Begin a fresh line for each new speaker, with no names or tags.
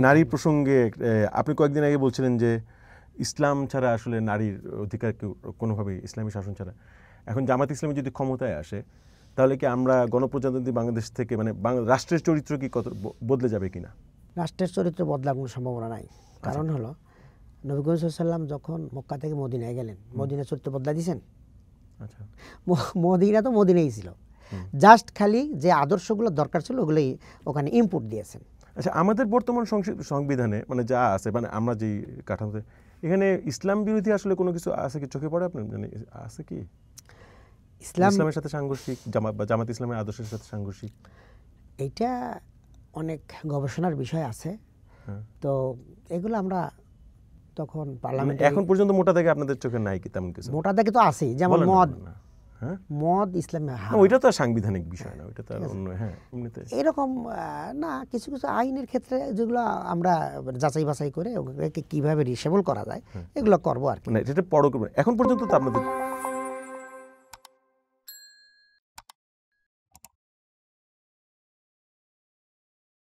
নারী প্রসঙ্গে আপনি কয়েকদিন আগে বলছিলেন যে ইসলাম ছাড়া আসলে নারীর অধিকার কোনোভাবেই ইসলামী শাসন ছাড়া, এখন জামাত ইসলামী যদি ক্ষমতায় আসে তাহলে কি আমরা গণপ্রজাতন্ত্রী বাংলাদেশ থেকে মানে রাষ্ট্রের চরিত্র কি কত বদলে যাবে কিনা?
রাষ্ট্রের চরিত্র বদলার কোনো সম্ভাবনা নাই। কারণ হলো নবী করিম সাল্লাল্লাহু আলাইহি ওয়াসাল্লাম যখন মক্কা থেকে মদিনায় গেলেন, মদিনার চরিত্র বদলা দিয়েছেন?
আচ্ছা,
মদিনা তো মদিনাই ছিল, জাস্ট খালি যে আদর্শগুলো দরকার ছিল ওগুলোই ওখানে ইনপুট দিয়েছেন।
আচ্ছা, আমাদের বর্তমান সংবিধানে মানে যা আছে, মানে আমরা যেই কাঠামোতে, এখানে ইসলাম বিরোধী আসলে কোনো কিছু আছে কি চোখে পড়ে আপনার? মানে আছে কি ইসলামের সাথে সাংঘর্ষিক, জামাত ইসলামের আদর্শের সাথে সাংঘর্ষিক?
এইটা অনেক গবেষণার বিষয় আছে। তো এগুলো আমরা তখন পার্লামেন্টে
এখন পর্যন্ত মোটা দাগে আপনাদের চোখে নাই কি তেমন কিছু?
মোটা দাগে তো আছেই, যেমন মদ ইসলামে
ওইটা তো সাংবিধানিক বিষয় না, ওইটা তো অন্য। হ্যাঁ, এমনিতে
এরকম না, কিছু কিছু আইনের ক্ষেত্রে যেগুলো আমরা যাচাই বাছাই করে ওগুলোকে কিভাবে রিসেবল করা যায় এগুলো করবো আর কি।
এটা এখন পর্যন্ত তো আপনাদের